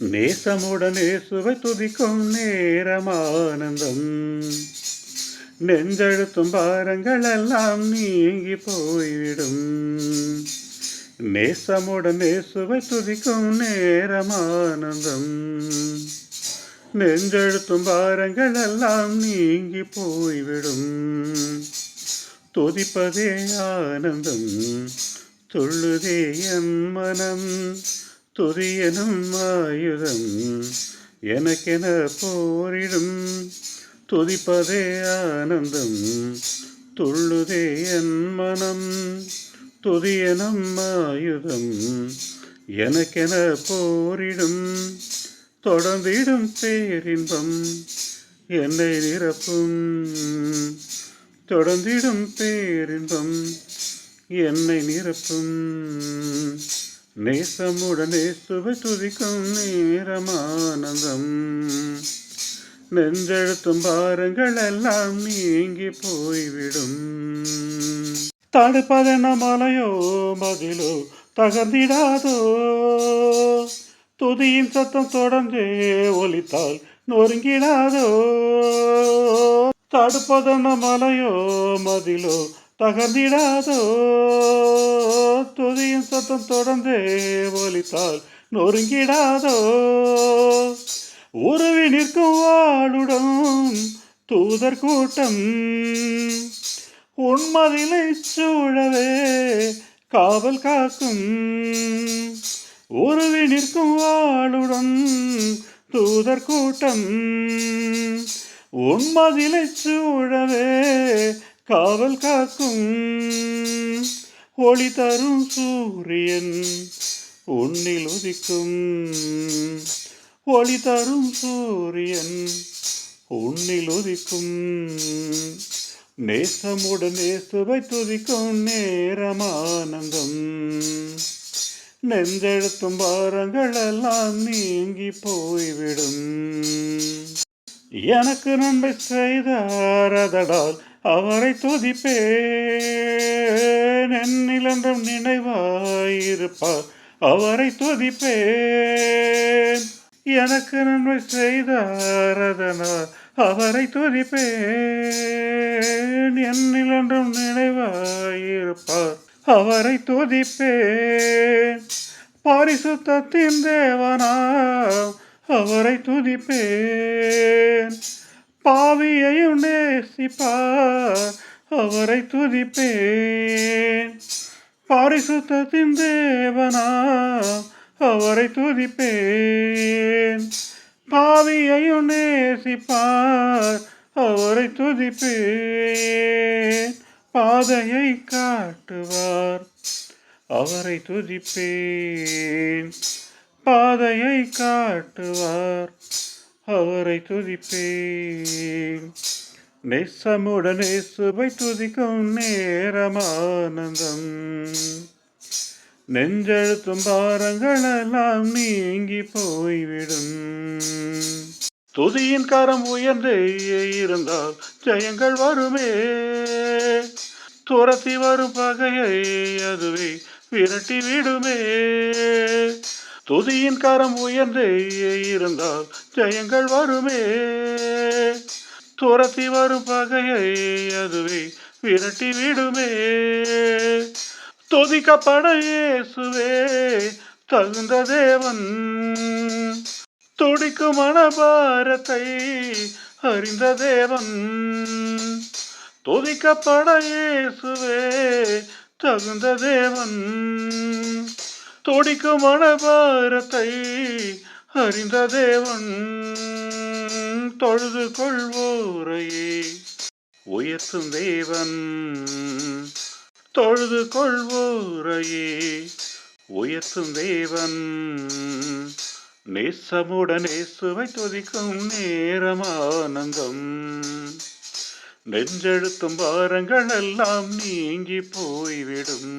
நேசமுடனே சுவை துதிக்கும் நேரமானந்தம். நெஞ்செழுத்தும் பாரங்கள் எல்லாம் நீங்கி போய்விடும். நேசமுடனே சுவை துதிக்கும் நேரமானந்தம். நெஞ்செழுத்தும் பாரங்கள் எல்லாம் நீங்கி போய்விடும். துதிப்பதே ஆனந்தம், துள்ளுதே என் மனம். துதியனும் ஆயுதம் எனக்கென போரிடும். துதிப்பதே ஆனந்தம், துள்ளுதே என் மனம். துதியனும் ஆயுதம் எனக்கென போரிடும். தொடர்ந்திடும் பேரின்பம் என்னை நிரப்பும். தொடர்ந்திடும் பேரின்பம் என்னை நிரப்பும். நேசமுடனே சுவை துதிக்கும் நேரமானந்தம். நெஞ்செழுத்தும் பாரங்கள் எல்லாம் நீங்கி போய்விடும். தடுப்பதென்ன மலையோ மதிலோ தகர்ந்திடாதோ. துதியின் சத்தம் தொடர்ந்தே ஒலித்தால் நொறுங்கிடாதோ. தடுப்பதென்ன மலையோ மதிலோ தகர்ந்திடாதோ. துதியின் சத்தம் தொடர்ந்தே ஒலித்தால் நொறுங்கிடாதோ. உருவி நிற்கும் வாளுடன் தூதர் கூட்டம் உன்மதிலை சூழவே காவல் காக்கும். உருவி நிற்கும் வாளுடன் தூதர் கூட்டம் உன்மதிலை சூழவே காவல் காக்கும். ஒளி தரும் சூரியன் உன்னில் உதிக்கும். ஒளி தரும் சூரியன் உன்னில் உதிக்கும். நேசமுடனே சுவை துதிக்கும் நேரமானந்தம். நெஞ்செழுத்தும் பாரங்கள் எல்லாம் நீங்கி போய்விடும். எனக்கு நன்மை செய்தாரதடால் அவரை துதிப்பேன். என்னிலென்றும் நினைவாயிருப்பார் அவரை துதிப்பேன். எனக்கு நன்மை செய்தாரதனால் அவரை துதிப்பேன். என்னிலென்றும் நினைவாயிருப்பார் அவரை துதிப்பேன். பரிசுத்தத்தின் தேவனாம் அவரை துதிப்பேன். பாவியையும் நேசிப்பார் அவரை துதிப்பேன். பரிசுத்தத்தின் தேவனாம் அவரை துதிப்பேன். பாவியையும் நேசிப்பார் அவரை துதிப்பேன். பாதையை காட்டுவார் அவரை துதிப்பேன். பாதையை காட்டுவார் அவரை துதிப்பேன். நேசமுடனே சுவை துதிக்கும் நேரமானந்தம். நெஞ்செழுத்தும் பாரங்கள் எல்லாம் நீங்கி போய்விடும். துதியின் கரம் உயர்ந்தே இருந்தால் ஜெயங்கள் வருமே. துரத்தி வரும் பகையை அதுவே விரட்டி விடுமே. துதியின் கரம் உயர்ந்தே இருந்தால் ஜெயங்கள் வருமே. துரத்தி வரும் பகையை அதுவே விரட்டி விடுமே. துதிக்கப்பட இயேசுவே தகுந்த தேவன். துடிக்கும் மனபாரத்தை அறிந்த தேவன். துதிக்கப்பட இயேசுவே தகுந்த தேவன். துடிக்கும் மனபாரத்தை அறிந்த தேவன். தொழுது கொள்வோரையே உயர்த்தும் தேவன். தொழுது கொள்வோரையே உயர்த்தும் தேவன். நேசமுடனே சுவை துதிக்கும் நேரமானந்தம். நெஞ்செழுத்தும் பாரங்கள் எல்லாம் நீங்கி போய்விடும்.